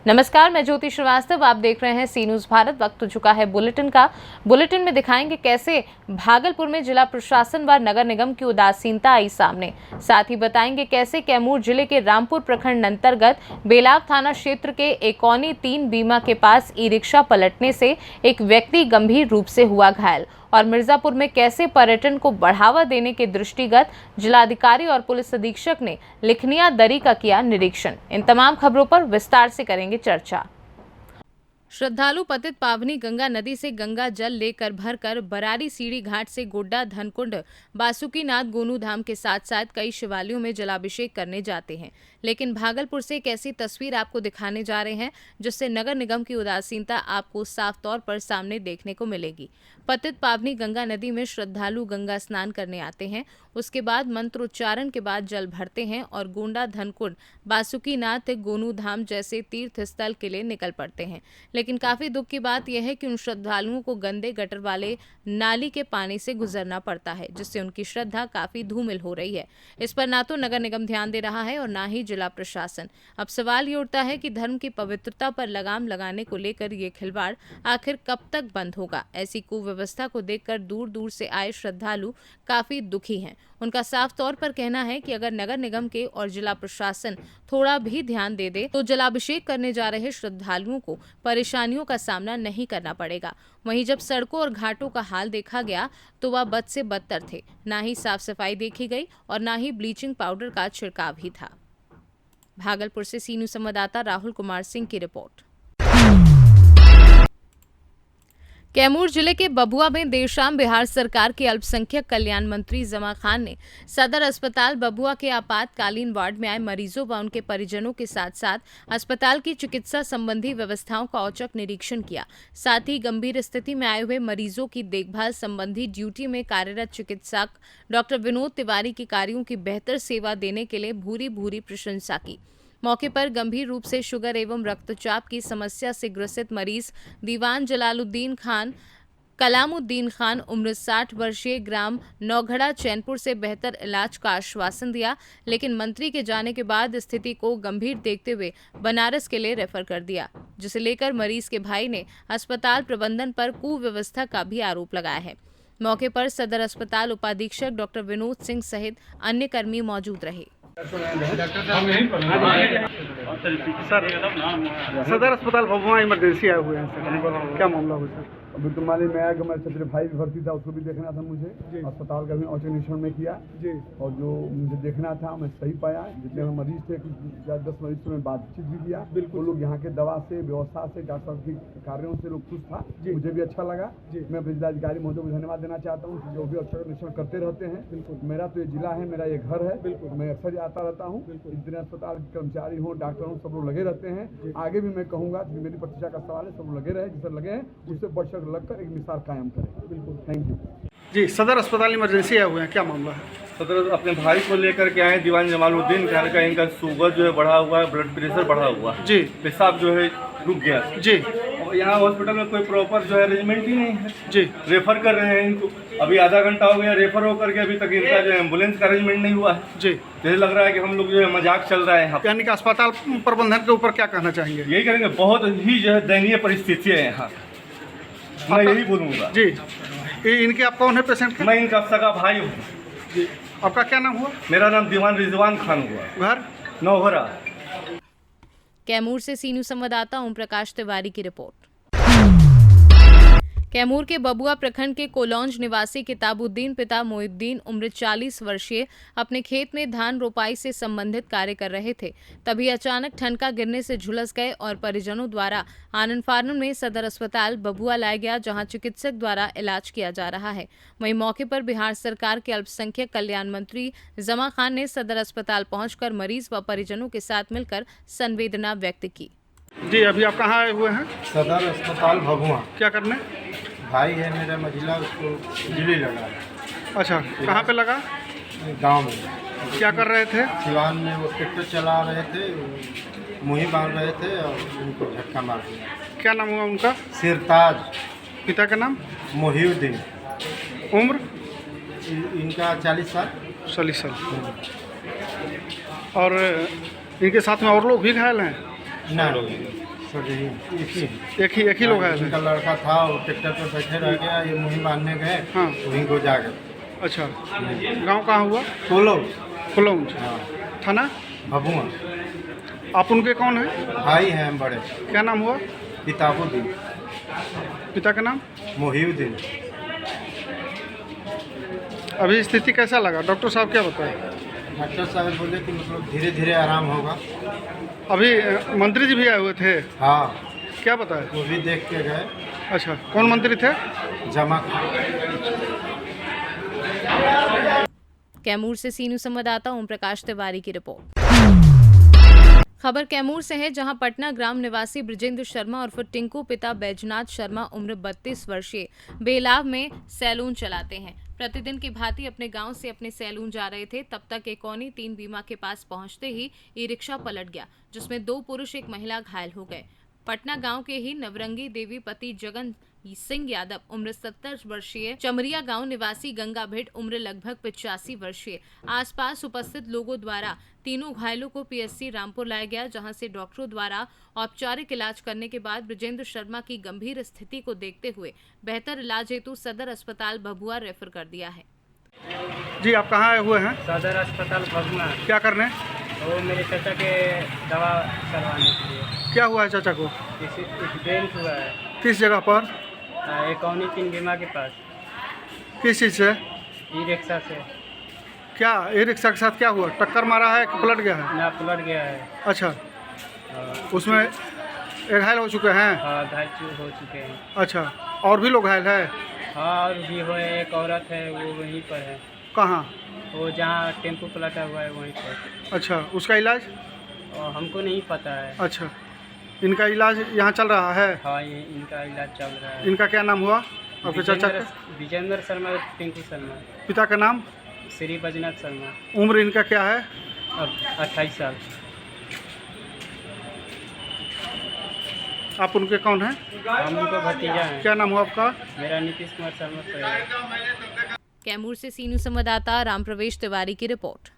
नमस्कार, मैं ज्योति श्रीवास्तव। आप देख रहे हैं सी न्यूज़ भारत। वक्त हो चुका है बुलेटिन का। बुलेटिन में दिखाएंगे कैसे भागलपुर में जिला प्रशासन व नगर निगम की उदासीनता आई सामने। साथ ही बताएंगे कैसे कैमूर जिले के रामपुर प्रखंड अंतर्गत बेलाव थाना क्षेत्र के एकौनी 3 बीमा के पास ई रिक्शा पलटने से एक व्यक्ति गंभीर रूप से हुआ घायल। और मिर्जापुर में कैसे पर्यटन को बढ़ावा देने के दृष्टिगत जिलाधिकारी और पुलिस अधीक्षक ने लिखनिया दरी का किया निरीक्षण। इन तमाम खबरों पर विस्तार से करेंगे चर्चा। श्रद्धालु पतित पावनी गंगा नदी से गंगा जल लेकर भरकर बरारी सीढ़ी घाट से गोड्डा, धनकुंड, बासुकीनाथ, गोनू धाम के साथ साथ कई शिवालयों में जलाभिषेक करने जाते हैं। लेकिन भागलपुर से एक ऐसी तस्वीर आपको दिखाने जा रहे हैं जिससे नगर निगम की उदासीनता आपको साफ तौर पर सामने देखने को मिलेगी। पतित पावनी गंगा नदी में श्रद्धालु गंगा स्नान करने आते हैं, उसके बाद मंत्रोच्चारण के बाद जल भरते हैं और गोंडा, धनकुंड, बासुकीनाथ, गोनू धाम जैसे तीर्थ स्थल के लिए निकल पड़ते हैं। लेकिन काफी दुख की बात यह है कि उन श्रद्धालुओं को गंदे गटर वाले नाली के पानी से गुजरना पड़ता है, जिससे उनकी श्रद्धा काफी धूमिल हो रही है। इस पर ना तो नगर निगम ध्यान दे रहा है और ना ही जिला प्रशासन। अब सवाल ये उठता है कि धर्म की पवित्रता पर लगाम लगाने को लेकर ये खिलवाड़ आखिर कब तक बंद होगा। ऐसी कुव्यवस्था को देखकर दूर दूर से आए श्रद्धालु काफी दुखी हैं। उनका साफ तौर पर कहना है कि अगर नगर निगम के और जिला प्रशासन थोड़ा भी ध्यान दे दे तो जलाभिषेक करने जा रहे श्रद्धालुओं को परेशानियों का सामना नहीं करना पड़ेगा। वहीं जब सड़कों और घाटों का हाल देखा गया तो वह बद से बदतर थे। ना ही साफ सफाई देखी गई और ना ही ब्लीचिंग पाउडर का छिड़काव ही था। भागलपुर से सी न्यूज़ संवाददाता राहुल कुमार सिंह की रिपोर्ट। कैमूर जिले के बबुआ में देर शाम बिहार सरकार के अल्पसंख्यक कल्याण मंत्री जमा खान ने सदर अस्पताल बबुआ के आपातकालीन वार्ड में आए मरीजों व उनके परिजनों के साथ साथ अस्पताल की चिकित्सा संबंधी व्यवस्थाओं का औचक निरीक्षण किया। साथ ही गंभीर स्थिति में आए हुए मरीजों की देखभाल संबंधी ड्यूटी में कार्यरत चिकित्सक डॉक्टर विनोद तिवारी के कार्यों की बेहतर सेवा देने के लिए भूरी भूरी प्रशंसा की। मौके पर गंभीर रूप से शुगर एवं रक्तचाप की समस्या से ग्रसित मरीज दीवान जलालुद्दीन खान कलामुद्दीन खान उम्र 60 वर्षीय ग्राम नौघड़ा चैनपुर से बेहतर इलाज का आश्वासन दिया। लेकिन मंत्री के जाने के बाद स्थिति को गंभीर देखते हुए बनारस के लिए रेफर कर दिया, जिसे लेकर मरीज के भाई ने अस्पताल प्रबंधन पर कुव्यवस्था का भी आरोप लगाया है। मौके पर सदर अस्पताल उपाधीक्षक डॉक्टर विनोद सिंह सहित अन्य कर्मी मौजूद रहे। सदर अस्पताल बबुआ इमरजेंसी आए हुए हैं सर, क्या मामला हुआ सर? अभी तो मालूम में आया कि मेरा छत्र भाई भी भर्ती था, उसको भी देखना था मुझे। अस्पताल का भी औचक निरीक्षण में किया जी, और जो मुझे देखना था मैं सही पाया। जितने मरीज थे 10 मरीज से मैं बातचीत भी किया। बिल्कुल, लोग यहाँ के दवा से, व्यवस्था से, डॉक्टर साहब के कार्यों से लोग खुश था। मुझे भी अच्छा लगा जी। मैं जिलाधिकारी महोदय को धन्यवाद देना चाहता हूँ, जो भी औचक निरीक्षण करते रहते हैं। बिल्कुल, मेरा तो ये जिला है, मेरा ये घर है। बिल्कुल, मैं अक्सर आता रहता हूँ। जितने अस्पताल के कर्मचारी हों, डॉक्टर हों, सब लोग लगे रहते हैं। आगे भी मैं कहूँगा कि मेरी प्रतिष्ठा का सवाल है, सब लोग लगे रहे, जिससे लगे हैं उससे बढ़ चढ़ लगकर एक मिसाल कायम करें। बिल्कुल, थैंक यू जी। सदर अस्पताल इमरजेंसी आए हुए हैं, क्या मामला है? सदर अपने भाई को लेकर के आए दीवान जमालुद्दीन खान का। इनका शुगर जो है बढ़ा हुआ है, ब्लड प्रेशर बढ़ा हुआ है जी, पेशाब जो है रुक गया जी। और यहाँ हॉस्पिटल में कोई प्रॉपर जो है अरेंजमेंट ही नहीं है जी। रेफर कर रहे हैं इनको, अभी आधा घंटा हो गया रेफर होकर के, अभी तक इनका जो एम्बुलेंस का अरेंजमेंट नहीं हुआ है जी। जैसे लग रहा है कि हम लोग जो है मजाक चल रहा है यहाँ। यानी कि अस्पताल प्रबंधन के ऊपर क्या कहना चाहेंगे? यही करेंगे, बहुत ही जो है दयनीय परिस्थिति है यहाँ, मैं यही बोलूँगा जी। इनके आप कौन है पेशेंट? मैं इनका सगा भाई हूँ जी। आपका क्या नाम हुआ? मेरा नाम दीवान रिजवान खान हुआ, घर नौघड़ा। कैमूर से सी न्यूज़ संवाददाता ओम प्रकाश तिवारी की रिपोर्ट। कैमूर के बबुआ प्रखंड के कोलौंज निवासी किताबुद्दीन पिता मोहिउद्दीन उम्र 40 वर्षीय अपने खेत में धान रोपाई से संबंधित कार्य कर रहे थे। तभी अचानक ठनका गिरने से झुलस गए और परिजनों द्वारा आनन फानन में सदर अस्पताल बबुआ लाया गया, जहां चिकित्सक द्वारा इलाज किया जा रहा है। वहीं मौके पर बिहार सरकार के अल्पसंख्यक कल्याण मंत्री जमा खान ने सदर अस्पताल पहुंचकर मरीज व परिजनों के साथ मिलकर संवेदना व्यक्त की। जी, अभी आप कहाँ आए हुए हैं? सदर अस्पताल भभुआ। क्या करने? भाई है मेरा मझिला, उसको बिजली लगा है। अच्छा, कहाँ पे लगा? गांव में। क्या कर रहे थे? सिवान में वो ट्रैक्टर चला रहे थे, मुही बांध रहे थे और उनको झटका मार दिया। क्या नाम हुआ उनका? सिरताज। पिता का नाम? मोहिउद्दीन। उम्र? इनका 40 साल। 40 साल। और इनके साथ में और लोग भी घायल हैं? नहीं, सब यही एक ही लोग घायल इनका हैं। लड़का था, वो ट्रैक्टर पर बैठे रह गया, ये मुहिम बांधने गए, हाँ। वहीं को जा गए। अच्छा, गांव कहाँ हुआ? खोलो। कुलौंज। हाँ, थाना? भभुआ। आप उनके कौन हैं? भाई हैं बड़े। क्या नाम हुआ? किताबुद्दीन, पिता का नाम? मोहिउद्दीन। अभी स्थिति कैसा लगा? डॉक्टर साहब क्या बताए? डॉक्टर साहब बोले कि मतलब धीरे धीरे आराम होगा। अभी मंत्री जी भी आए हुए थे, हाँ, क्या बताए? वो भी देख के गए। अच्छा, कौन मंत्री थे? जमा कैमूर से सीनू संवाददाता ओम प्रकाश तिवारी की रिपोर्ट। खबर कैमूर से है, जहां पटना ग्राम निवासी ब्रजेंद्र शर्मा और टिंकू पिता बैजनाथ शर्मा उम्र 32 वर्षीय बेलाव में सैलून चलाते हैं। प्रतिदिन की भांति अपने गांव से अपने सैलून जा रहे थे, तब तक एक औनी 3 बीमा के पास पहुंचते ही ई रिक्शा पलट गया, जिसमें 2 पुरुष एक महिला घायल हो गए। पटना गांव के ही नवरंगी देवी पति जगन सिंह यादव उम्र 70 वर्षीय, चमरिया गांव निवासी गंगा भेट उम्र लगभग 85 वर्षीय। आसपास उपस्थित लोगों द्वारा तीनों घायलों को पीएससी रामपुर लाया गया, जहां से डॉक्टरों द्वारा औपचारिक इलाज करने के बाद ब्रजेंद्र शर्मा की गंभीर स्थिति को देखते हुए बेहतर इलाज हेतु सदर अस्पताल भभुआ रेफर कर दिया है। जी, आप कहाँ आए हुए हैं? सदर अस्पताल भगना। क्या करने? वो मेरे चाचा के दवा करवाने के लिए। क्या हुआ है चाचा को? एक्सीडेंट हुआ है। किस जगह पर? एक औनी 3 बीमा के पास, किस चीज़ से? ई रिक्शा से। क्या ई रिक्शा के साथ क्या हुआ? टक्कर मारा है कि पलट गया है? ना पलट गया है। अच्छा, उसमें एक घायल हो चुके हैं? हाँ, घायल हो चुके हैं। अच्छा, और भी लोग घायल है? हाँ, और भी हुए, एक औरत है वो वहीं पर है, कहाँ? वो जहाँ टेम्पो पलटा हुआ है वहीं पर। अच्छा, उसका इलाज? और हमको नहीं पता है। अच्छा, इनका इलाज यहाँ चल रहा है? हाँ, ये इनका इलाज चल रहा है। इनका क्या नाम हुआ आपके चाचा का? विजेंद्र शर्मा, टिंकू शर्मा। पिता का नाम? श्री बैजनाथ शर्मा। उम्र इनका क्या है? अब 28 साल। आप उनके कौन हैं? हम उनको भतीजा हैं। क्या नाम हुआ आपका? मेरा नीतीश कुमार शर्मा पड़ेगा। कैमूर से सीनू संवाददाता राम प्रवेश तिवारी की रिपोर्ट।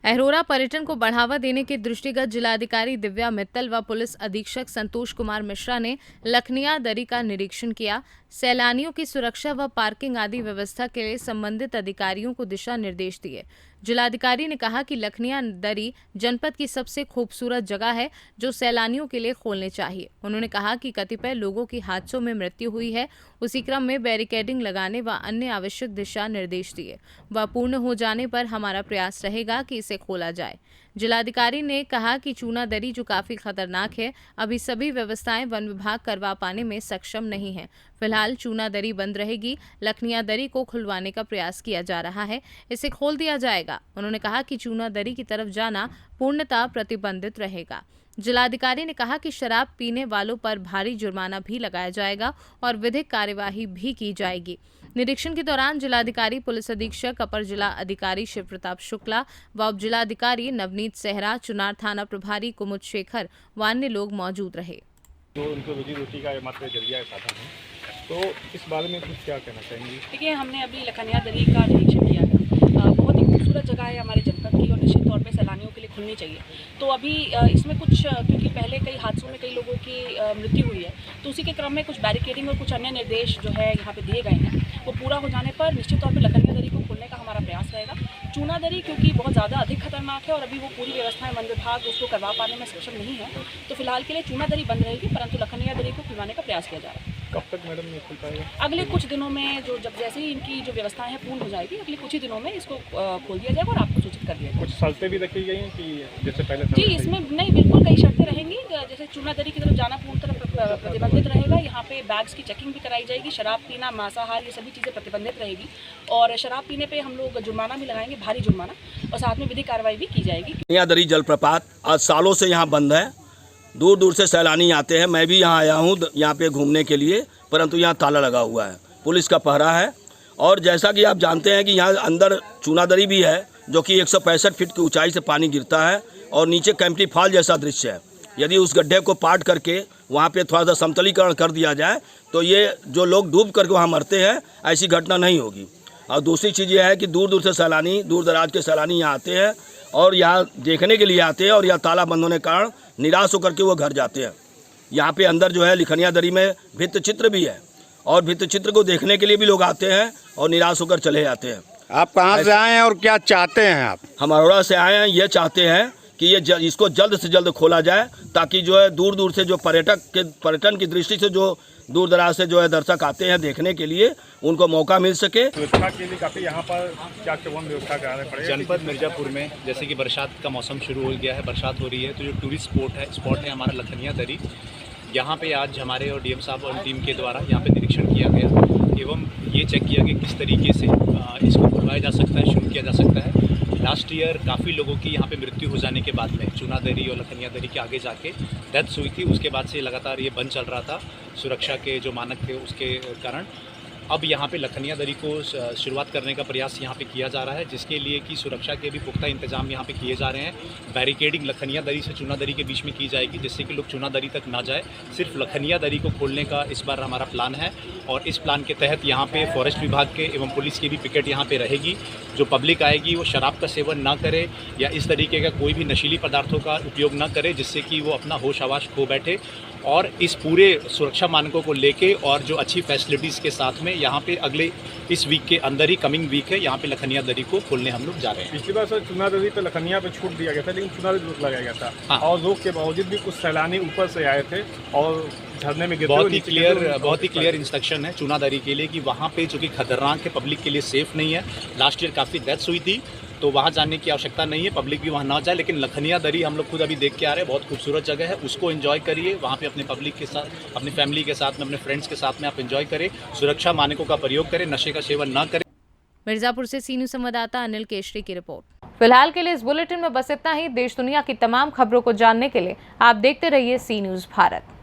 अहरोरा पर्यटन को बढ़ावा देने के दृष्टिगत जिलाधिकारी दिव्या मित्तल व पुलिस अधीक्षक संतोष कुमार मिश्रा ने लखनिया दरी का निरीक्षण किया। सैलानियों की सुरक्षा व पार्किंग आदि व्यवस्था के लिए संबंधित अधिकारियों को दिशा निर्देश दिए। जिलाधिकारी ने कहा कि लखनिया दरी जनपद की सबसे खूबसूरत जगह है, जो सैलानियों के लिए खोलने चाहिए। उन्होंने कहा कि कतिपय लोगों की हादसों में मृत्यु हुई है, उसी क्रम में बैरिकेडिंग लगाने व अन्य आवश्यक दिशा निर्देश दिए। वह पूर्ण हो जाने पर हमारा प्रयास रहेगा कि इसे खोला जाए। जिलाधिकारी ने कहा कि चूना दरी जो काफी खतरनाक है, अभी सभी व्यवस्थाएं वन विभाग करवा पाने में सक्षम नहीं है। फिलहाल चूना दरी बंद रहेगी। लखनिया दरी को खुलवाने का प्रयास किया जा रहा है, इसे खोल दिया जाएगा। उन्होंने कहा कि चूना दरी की तरफ जाना पूर्णतः प्रतिबंधित रहेगा। जिलाधिकारी ने कहा कि शराब पीने वालों पर भारी जुर्माना भी लगाया जाएगा और विधिक कार्यवाही भी की जाएगी। निरीक्षण के दौरान जिलाधिकारी, पुलिस अधीक्षक, अपर जिला अधिकारी शिव प्रताप शुक्ला व उप जिलाधिकारी नवनीत सेहरा, चुनार थाना प्रभारी कुमुद शेखर व अन्य लोग मौजूद रहे। तो उनको रोजी रोटी का मात्र जरिया साधन है, तो इस बारे में कुछ क्या कहना चाहेंगे? देखिए, हमने अभी लखनिया दरी का निरीक्षण किया है। बहुत ही खूबसूरत जगह है हमारे जनपद की और निश्चित तौर पे सैलानियों के लिए खुलनी चाहिए। तो अभी इसमें कुछ, क्योंकि पहले कई हादसों में कई लोगों की मृत्यु हुई है, तो उसी के क्रम में कुछ बैरिकेडिंग और कुछ अन्य निर्देश जो है यहाँ पे दिए गए हैं, वो पूरा हो जाने पर निश्चित तौर पे लखनिया दरी को खोलने का हमारा प्रयास रहेगा। चूना दरी क्योंकि बहुत ज़्यादा अधिक खतरनाक है और अभी वो पूरी व्यवस्थाएं वन विभाग उसको करवा पाने में सक्षम नहीं है, तो फिलहाल के लिए चूना दरी बंद रहेगी, परंतु लखनिया दरी को खुलवाने का प्रयास किया जा रहा है। कब तक मैडम ये खुल पाएगा? अगले कुछ दिनों में, जब जैसे ही इनकी जो व्यवस्थाएं हैं पूर्ण हो जाएगी, अगले कुछ ही दिनों में इसको खोल दिया जाएगा और आपको सूचित कर दिया जाएगा। कुछ शर्तें भी रखी गई हैं कि जैसे पहले जी, इसमें नहीं, बिल्कुल कई शर्तें रहेंगी। जैसे चूना दरी की तरफ जाना पूर्ण तरह प्रतिबंधित रहेगा। यहाँ पे बैग्स की चेकिंग भी कराई जाएगी। शराब पीना, मांसाहार, ये सभी चीज़ें प्रतिबंधित रहेगी और शराब पीने पे हम लोग जुर्माना भी लगाएंगे, भारी जुर्माना, और साथ में विधिक कार्रवाई भी की जाएगी। लखनिया दरी जलप्रपात आज सालों से यहाँ बंद है। दूर दूर से सैलानी आते हैं, मैं भी यहाँ आया हूँ यहाँ पे घूमने के लिए, परंतु यहाँ ताला लगा हुआ है, पुलिस का पहरा है। और जैसा कि आप जानते हैं कि यहाँ अंदर चूना दरी भी है, जो कि 165 फीट की ऊंचाई से पानी गिरता है और नीचे कैंपटी फॉल जैसा दृश्य है। यदि उस गड्ढे को पाट करके वहाँ पे थोड़ा सा समतलीकरण कर दिया जाए तो ये जो लोग डूब करके वहाँ मरते हैं, ऐसी घटना नहीं होगी। और दूसरी चीज़ ये है कि दूर दूर से सैलानी, दूर दराज के सैलानी यहाँ आते हैं और यहाँ देखने के लिए आते हैं और यहाँ ताला बंद होने के कारण निराश होकर के वो घर जाते हैं। यहाँ पे अंदर जो है लिखनिया दरी में भित्त चित्र भी है और भित्त चित्र को देखने के लिए भी लोग आते हैं और निराश होकर चले जाते हैं। आप कहाँ से आए हैं और क्या चाहते हैं आप? हम अरोड़ा से आए हैं, ये चाहते हैं कि ये इसको जल्द से जल्द खोला जाए ताकि जो है दूर दूर से जो पर्यटन की दृष्टि से जो दूर दराज से जो है दर्शक आते हैं देखने के लिए, उनको मौका मिल सके। सुरक्षा के लिए काफ़ी यहाँ पर क्या व्यवस्था कराने पड़ेगा। जनपद मिर्ज़ापुर में जैसे कि बरसात का मौसम शुरू हो गया है, बरसात हो रही है, तो जो टूरिस्ट स्पॉट है हमारा लखनिया दरी, यहाँ पे आज हमारे और डीएम साहब और टीम के द्वारा यहाँ पे निरीक्षण किया गया एवं ये चेक किया कि किस तरीके से इसको खुलवाया जा सकता है, शुरू किया जा सकता है। लास्ट ईयर काफ़ी लोगों की यहाँ पे मृत्यु हो जाने के बाद में चूना दरी और लखनिया दरी के आगे जाके डेथ्स हुई थी। उसके बाद से लगातार ये बंद चल रहा था सुरक्षा के जो मानक थे उसके कारण। अब यहाँ पे लखनिया दरी को शुरुआत करने का प्रयास यहाँ पे किया जा रहा है, जिसके लिए कि सुरक्षा के भी पुख्ता इंतजाम यहाँ पे किए जा रहे हैं। बैरिकेडिंग लखनिया दरी से चूना दरी के बीच में की जाएगी, जिससे कि लोग चूना दरी तक ना जाए। सिर्फ लखनिया दरी को खोलने का इस बार हमारा प्लान है और इस प्लान के तहत यहाँ पे फॉरेस्ट विभाग के एवं पुलिस की भी पिकेट यहाँ पे रहेगी। जो पब्लिक आएगी वो शराब का सेवन ना करे या इस तरीके का कोई भी नशीली पदार्थों का उपयोग ना करे, जिससे कि वो अपना होश आवास खो बैठे। और इस पूरे सुरक्षा मानकों को लेके और जो अच्छी फैसिलिटीज़ के साथ में यहाँ पे अगले इस वीक के अंदर ही कमिंग वीक है यहाँ पे लखनिया दरी को खोलने हम लोग जा रहे हैं। पिछली बार सर चूना दरी पे लखनिया पे छूट दिया गया था, लेकिन चूना दरी रोक लगाया गया था। हाँ। और रोक के बावजूद भी कुछ सैलानी ऊपर से आए थे और झरने में गिरते बहुत ही क्लियर इंस्ट्रक्शन है चूना दरी के लिए कि वहाँ पे जो कि खतरनाक है, पब्लिक के लिए सेफ़ नहीं है। लास्ट ईयर काफ़ी डेथ्स हुई थी, तो वहाँ जाने की आवश्यकता नहीं है, पब्लिक भी वहाँ ना जाए। लेकिन लखनिया दरी हम लोग खुद अभी देख के आ रहे हैं, बहुत खूबसूरत जगह है, उसको एंजॉय करिए। वहाँ पे अपने पब्लिक के साथ, अपनी फैमिली के साथ में, अपने फ्रेंड्स के साथ में आप एंजॉय करें, सुरक्षा मानकों का प्रयोग करें, नशे का सेवन ना करें। मिर्जापुर से सी न्यूज़ संवाददाता अनिल केशरी की रिपोर्ट। फिलहाल के लिए इस बुलेटिन में बस इतना ही। देश दुनिया की तमाम खबरों को जानने के लिए आप देखते रहिए सी न्यूज़ भारत।